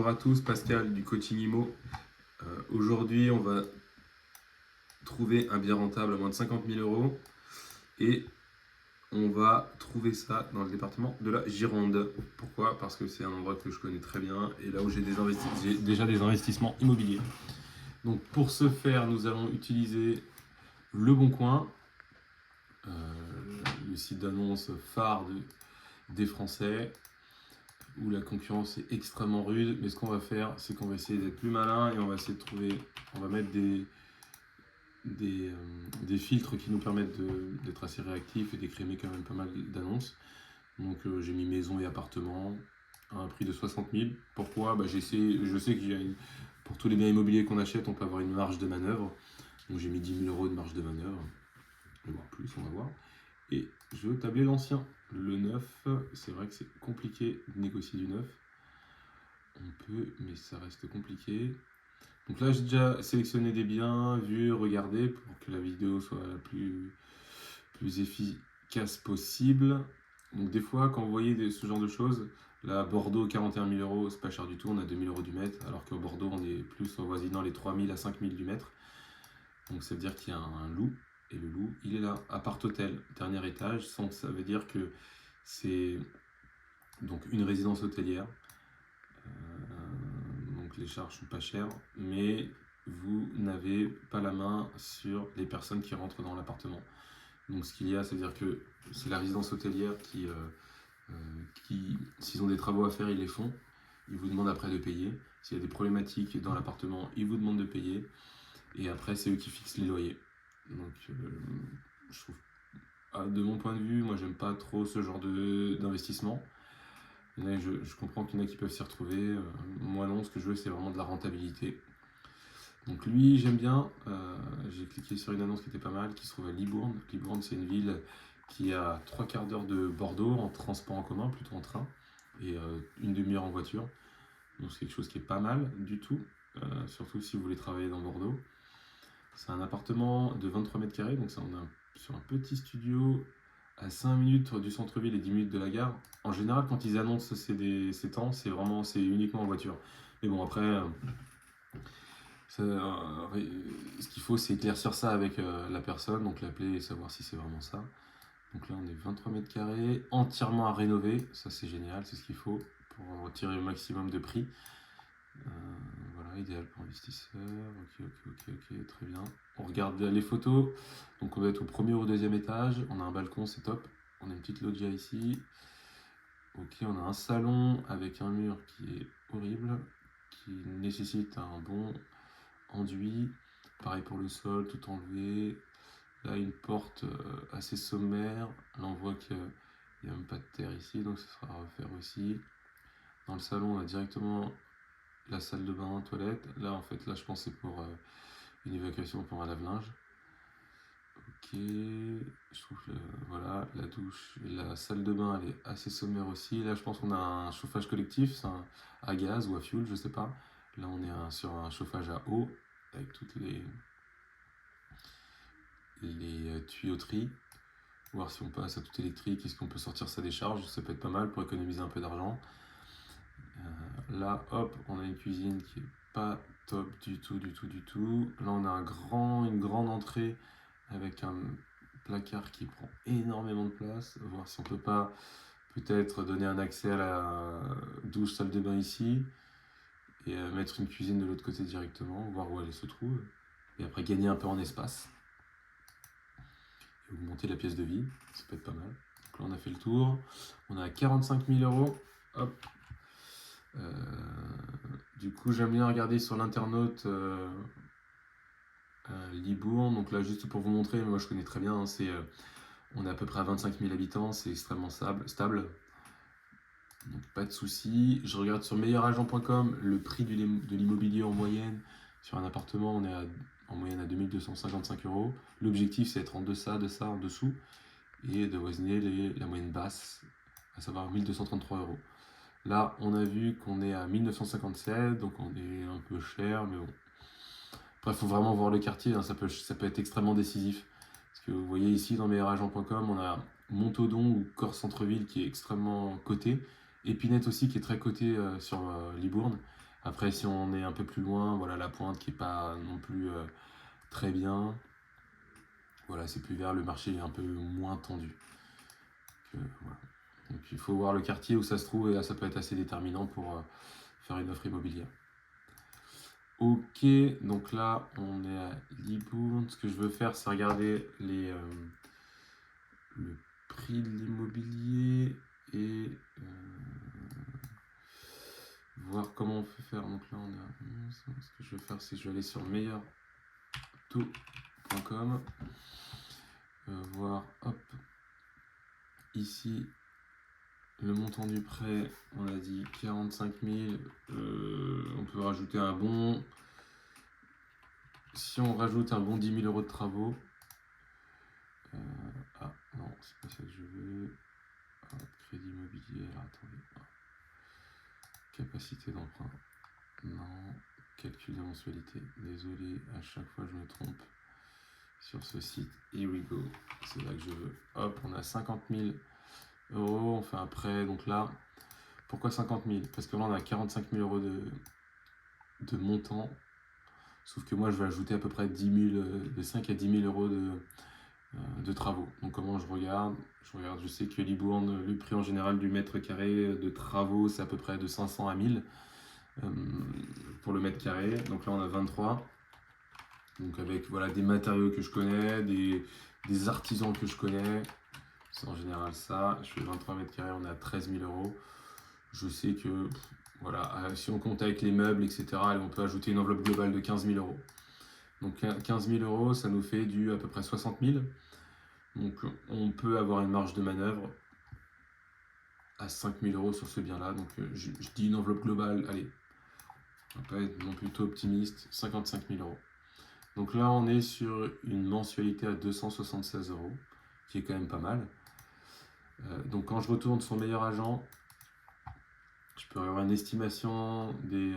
Bonjour à tous, Pascal du coaching IMO. Aujourd'hui, on va trouver un bien rentable à moins de 50 000 euros et on va trouver ça dans le département de la Gironde. Pourquoi? Parce que c'est un endroit que je connais très bien et là où j'ai déjà des investissements immobiliers. Donc pour ce faire, nous allons utiliser Le Bon Coin, le site d'annonce phare des Français, où la concurrence est extrêmement rude, mais ce qu'on va faire, c'est qu'on va essayer d'être plus malin et on va essayer de trouver, on va mettre des filtres qui nous permettent d'être assez réactifs et d'écrémer quand même pas mal d'annonces. Donc j'ai mis maison et appartement à un prix de 60 000. Pourquoi? Je sais que pour tous les biens immobiliers qu'on achète, on peut avoir une marge de manœuvre. Donc j'ai mis 10 000 euros de marge de manœuvre, voire plus, on va voir. Et je veux tabler l'ancien. Le neuf, c'est vrai que c'est compliqué de négocier du neuf. On peut, mais ça reste compliqué. Donc là, j'ai déjà sélectionné des biens, vu, regardé, pour que la vidéo soit la plus efficace possible. Donc des fois, quand vous voyez ce genre de choses, là, Bordeaux, 41 000 euros, c'est pas cher du tout, on a 2 000 euros du mètre, alors qu'au Bordeaux, on est plus avoisinant les 3 000 à 5 000 du mètre. Donc ça veut dire qu'il y a un loup, et le loup, il est là, appart-hôtel, dernier étage, donc ça veut dire que c'est donc une résidence hôtelière. Donc les charges sont pas chères, mais vous n'avez pas la main sur les personnes qui rentrent dans l'appartement. Donc ce qu'il y a, c'est-à-dire que c'est la résidence hôtelière qui, s'ils ont des travaux à faire, ils les font. Ils vous demandent après de payer. S'il y a des problématiques dans l'appartement, ils vous demandent de payer. Et après, c'est eux qui fixent les loyers. Donc je trouve, de mon point de vue, moi j'aime pas trop ce genre d'investissement. Je comprends qu'il y en a qui peuvent s'y retrouver. Moi non, ce que je veux, c'est vraiment de la rentabilité. Donc lui, j'aime bien. J'ai cliqué sur une annonce qui était pas mal, qui se trouve à Libourne. Libourne, c'est une ville qui a 3/4 d'heure de Bordeaux en transport en commun, plutôt en train, et une demi-heure en voiture. Donc c'est quelque chose qui est pas mal du tout, surtout si vous voulez travailler dans Bordeaux. C'est un appartement de 23 mètres carrés, donc ça, on est sur un petit studio à 5 minutes du centre-ville et 10 minutes de la gare. En général, quand ils annoncent ces temps, c'est uniquement en voiture. Mais bon, après, ce qu'il faut, c'est éclaircir ça avec la personne, donc l'appeler et savoir si c'est vraiment ça. Donc là, on est 23 mètres carrés, entièrement à rénover. Ça, c'est génial, c'est ce qu'il faut pour tirer le maximum de prix. Voilà, idéal pour investisseurs. Ok, très bien. On regarde les photos. Donc on va être au premier ou au deuxième étage. On a un balcon, c'est top. On a une petite loggia ici. Ok, on a un salon avec un mur qui est horrible, qui nécessite un bon enduit. Pareil pour le sol, tout enlevé. Là, une porte assez sommaire. Là, on voit qu'il n'y a même pas de terre ici, donc ce sera à refaire aussi. Dans le salon, on a directement la salle de bain, toilette. Là, en fait, là, je pense que c'est pour une évacuation pour un lave-linge. Ok, je trouve que voilà, la douche et la salle de bain, elle est assez sommaire aussi. Là, je pense qu'on a un chauffage collectif, c'est à gaz ou à fuel, je sais pas. Là, on est sur un chauffage à eau avec toutes les tuyauteries. Voir si on passe à tout électrique, est-ce qu'on peut sortir sa décharge, ça peut être pas mal pour économiser un peu d'argent. Là, hop, on a une cuisine qui est pas top du tout. Là, on a une grande entrée avec un placard qui prend énormément de place. Voir si on peut pas peut-être donner un accès à la douche, salle de bain ici et mettre une cuisine de l'autre côté directement, voir où elle se trouve. Et après gagner un peu en espace. Et augmenter la pièce de vie, ça peut être pas mal. Donc là, on a fait le tour. On a 45 000 euros. Hop. Du coup, j'aime bien regarder sur l'internaute Libourne. Donc là, juste pour vous montrer, moi je connais très bien. On est à peu près à 25 000 habitants, c'est extrêmement stable. Donc pas de soucis. Je regarde sur meilleuragent.com le prix de l'immobilier en moyenne. Sur un appartement, on est en moyenne à 2 255 euros. L'objectif, c'est d'être en deçà de ça, en dessous, et de voisiner la moyenne basse, à savoir 1 233 euros. Là, on a vu qu'on est à 1 957, donc on est un peu cher, mais bon. Après, il faut vraiment voir le quartier, hein, ça peut être extrêmement décisif. Parce que vous voyez ici, dans meilleuragent.com, on a Montaudoin ou Corse Centre-Ville qui est extrêmement coté. Épinette aussi qui est très coté sur Libourne. Après, si on est un peu plus loin, voilà la pointe qui est pas non plus très bien. Voilà, c'est plus vert, le marché est un peu moins tendu. Voilà. Donc il faut voir le quartier où ça se trouve et là, ça peut être assez déterminant pour faire une offre immobilière. Ok, donc là on est à Libourne. Ce que je veux faire, c'est regarder le prix de l'immobilier et voir comment on peut faire. Donc là on est à 11. Ce que je vais faire, c'est que je vais aller sur meilleurtaux.com, voir, hop, ici le montant du prêt, on a dit 45 000. On peut rajouter un bon. Si on rajoute un bon 10 000 euros de travaux. Ah non, c'est pas ça que je veux. Ah, crédit immobilier, alors attendez. Ah. Capacité d'emprunt. Non. Calcul de mensualité. Désolé, à chaque fois je me trompe sur ce site. Here we go. C'est là que je veux. Hop, on a 50 000 euros. On fait un prêt. Donc là, pourquoi 50 000? Parce que là, on a 45 000 euros de montant. Sauf que moi, je vais ajouter à peu près 10 000, de 5 à 10 000 euros de travaux. Donc comment je regarde? Je sais que Libourne, le prix en général du mètre carré de travaux, c'est à peu près de 500 à 1000 pour le mètre carré. Donc là, on a 23. Donc avec voilà, des matériaux que je connais, des artisans que je connais. C'est en général ça. Je fais 23 mètres carrés, on est à 13 000 euros. Je sais que voilà, si on compte avec les meubles, etc., on peut ajouter une enveloppe globale de 15 000 euros. Donc 15 000 euros, ça nous fait à peu près 60 000. Donc on peut avoir une marge de manœuvre à 5 000 euros sur ce bien-là. Donc je dis une enveloppe globale, allez, on va pas être non plutôt optimiste, 55 000 euros. Donc là, on est sur une mensualité à 276 euros, qui est quand même pas mal. Donc quand je retourne sur meilleur agent, je peux avoir une estimation des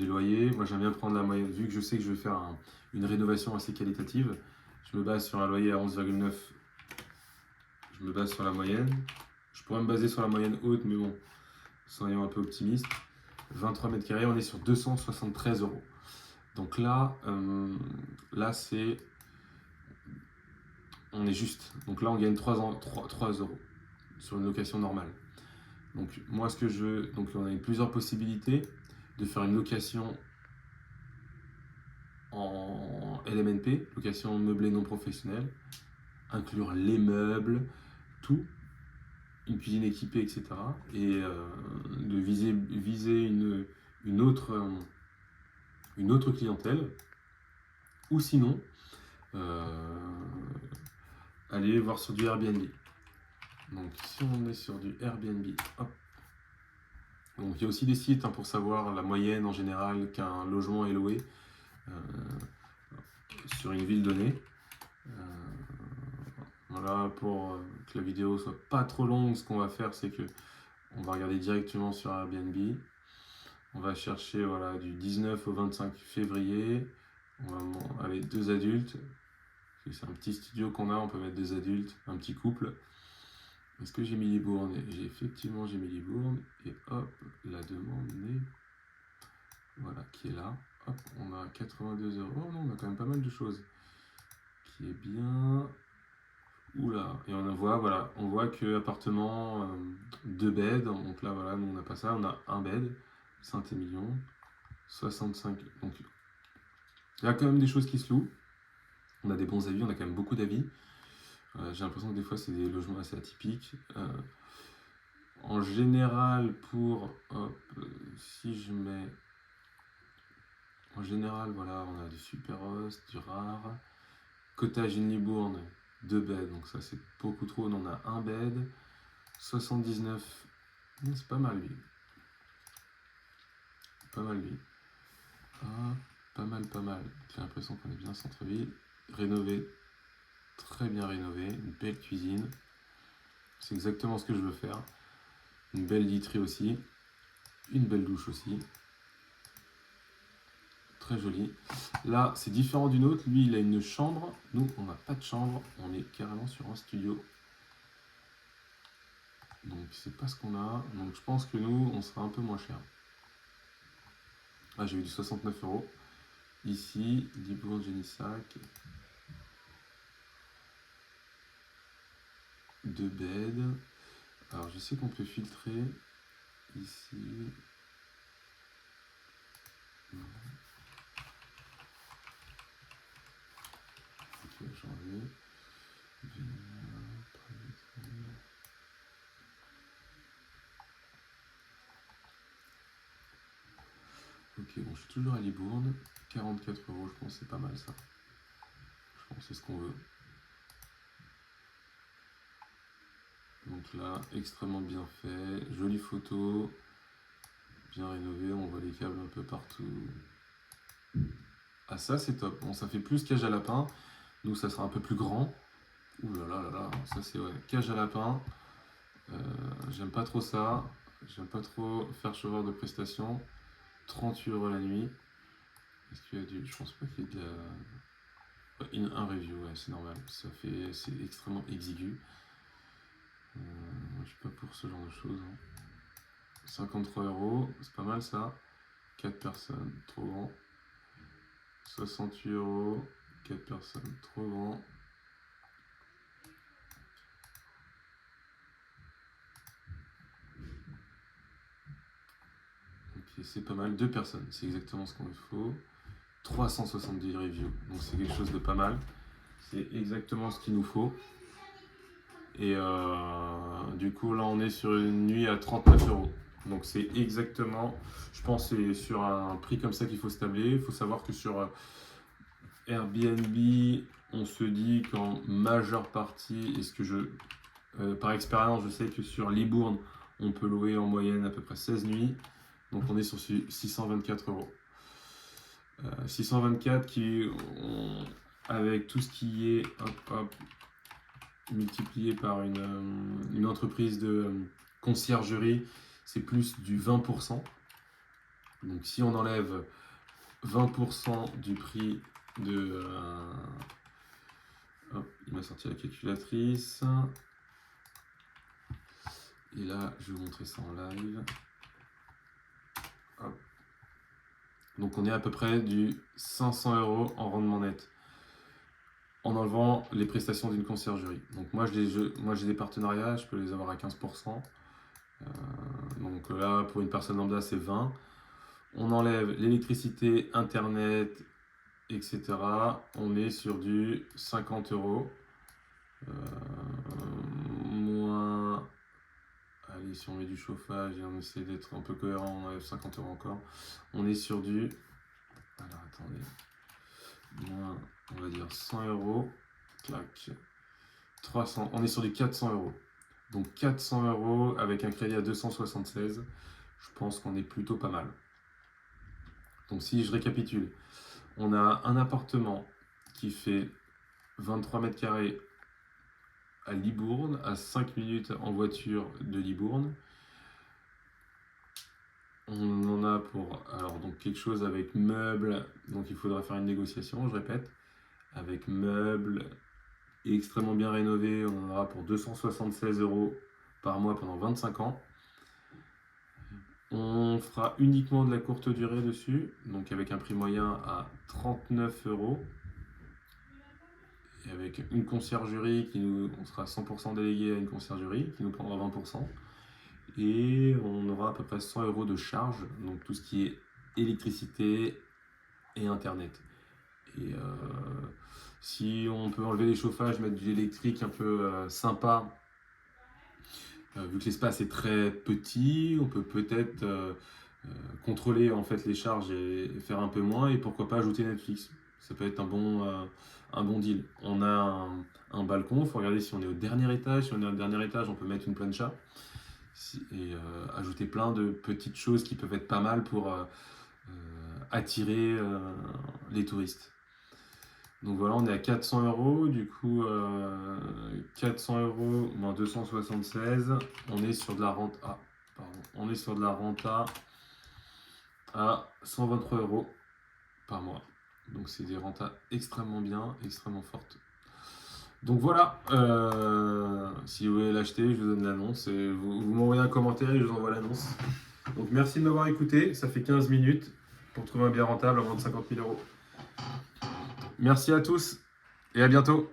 loyers. Moi, j'aime bien prendre la moyenne, vu que je sais que je vais faire une rénovation assez qualitative. Je me base sur un loyer à 11,9. Je me base sur la moyenne. Je pourrais me baser sur la moyenne haute, mais bon, soyons un peu optimistes. 23 mètres carrés, on est sur 273 euros. Donc là, on est juste. Donc là, on gagne 3 euros sur une location normale. Donc moi, ce que je veux, donc on a plusieurs possibilités de faire une location en LMNP, location meublée non professionnelle, inclure les meubles, tout, une cuisine équipée, etc. Et de viser une autre clientèle, ou sinon aller voir sur du Airbnb. Donc si on est sur du Airbnb, hop. Donc il y a aussi des sites pour savoir la moyenne en général qu'un logement est loué sur une ville donnée. Voilà, pour que la vidéo soit pas trop longue, ce qu'on va faire, c'est que on va regarder directement sur Airbnb. On va chercher voilà, du 19 au 25 février. On va aller 2 adultes. C'est un petit studio qu'on a, on peut mettre 2 adultes, un petit couple. Est-ce que j'ai mis Libourne? Effectivement, j'ai mis Libourne. Et hop, la demande est... Voilà, qui est là. Hop, on a 82 euros. Oh non, on a quand même pas mal de choses. Qui est bien... Oula, et on voit, voilà, on voit que appartement 2 beds, donc là voilà, nous on n'a pas ça, on a un bed, Saint-Émilion, 65, donc il y a quand même des choses qui se louent, on a des bons avis, on a quand même beaucoup d'avis, j'ai l'impression que des fois c'est des logements assez atypiques, en général si je mets, en général voilà, on a du Superhost, du rare, Cottage in Libourne, 2 beds, donc ça c'est beaucoup trop, on en a un bed, 79, c'est pas mal lui. Pas mal lui. Ah, pas mal. J'ai l'impression qu'on est bien centre-ville. Rénové, très bien rénové, une belle cuisine. C'est exactement ce que je veux faire. Une belle literie aussi, une belle douche aussi. Très joli. Là, c'est différent d'une autre. Lui, il a une chambre. Nous, on n'a pas de chambre. On est carrément sur un studio. Donc, c'est pas ce qu'on a. Donc, je pense que nous, on sera un peu moins cher. Ah, j'ai eu du 69 €. Ici, Libourne, Genissac. 2 beds. Alors, je sais qu'on peut filtrer. Ici. Ok, janvier. Ok, bon, je suis toujours à Libourne. 44 €, je pense que c'est pas mal ça. Je pense que c'est ce qu'on veut. Donc là, extrêmement bien fait. Jolie photo. Bien rénové, on voit les câbles un peu partout. Ah, ça c'est top. Bon, ça fait plus cage à lapin. Nous, ça sera un peu plus grand. Ouh là là là là, ça c'est ouais. Cage à lapin. J'aime pas trop ça. J'aime pas trop faire chauffeur de prestation. 38 € la nuit. Est-ce qu'il y a du. Je pense pas qu'il y ait de la. Un review, ouais, c'est normal. C'est extrêmement exigu. Je suis pas pour ce genre de choses. 53 €, c'est pas mal ça. 4 personnes, trop grand. 68 €, 4 personnes, trop grand. Ok, c'est pas mal. 2 personnes, c'est exactement ce qu'on lui faut. 370 reviews, donc c'est quelque chose de pas mal. C'est exactement ce qu'il nous faut. Et du coup, là, on est sur une nuit à 39 €. Donc c'est exactement, je pense, c'est sur un prix comme ça qu'il faut se tabler. Il faut savoir que sur Airbnb, on se dit qu'en majeure partie, par expérience, je sais que sur Libourne, on peut louer en moyenne à peu près 16 nuits. Donc on est sur 624 €. 624 avec tout ce qui est multiplié par une entreprise de conciergerie, c'est plus du 20%. Donc si on enlève 20% du prix de... il m'a sorti la calculatrice. Et là, je vais vous montrer ça en live. Hop. Donc on est à peu près du 500 € en rendement net, en enlevant les prestations d'une conciergerie. Donc moi j'ai des partenariats, je peux les avoir à 15%. Donc là, pour une personne lambda, c'est 20. On enlève l'électricité, internet, etc. On est sur du 50 €. Moins... Allez, si on met du chauffage et on essaie d'être un peu cohérent, on enlève 50 € encore. On est sur du... Alors attendez. Moins, on va dire 100 €. Clac. 300. On est sur du 400 €. Donc 400 € avec un crédit à 276. Je pense qu'on est plutôt pas mal. Donc si je récapitule, on a un appartement qui fait 23 mètres carrés à Libourne, à 5 minutes en voiture de Libourne. On en a pour donc quelque chose avec meubles, donc il faudra faire une négociation, je répète, avec meubles extrêmement bien rénové, on en aura pour 276 € par mois pendant 25 ans. On fera uniquement de la courte durée dessus, donc avec un prix moyen à 39 €. Et avec une conciergerie on sera 100% délégué à une conciergerie qui nous prendra 20%. Et on aura à peu près 100 € de charge, donc tout ce qui est électricité et internet. Et si on peut enlever les chauffages, mettre du électrique un peu sympa, vu que l'espace est très petit, on peut peut-être contrôler en fait les charges et faire un peu moins, et pourquoi pas ajouter Netflix. Ça peut être un bon deal. On a un balcon, il faut regarder si on est au dernier étage. Si on est au dernier étage, on peut mettre une plancha et ajouter plein de petites choses qui peuvent être pas mal pour attirer les touristes. Donc voilà, on est à 400 €, du coup 400 € moins 276, on est sur de la rente on est sur de la renta à 123 € par mois. Donc c'est des rentas extrêmement bien, extrêmement fortes. Donc voilà, si vous voulez l'acheter, je vous donne l'annonce et vous m'envoyez un commentaire et je vous envoie l'annonce. Donc merci de m'avoir écouté, ça fait 15 minutes. pour trouver un bien rentable à moins de 50 000 euros. Merci à tous et à bientôt.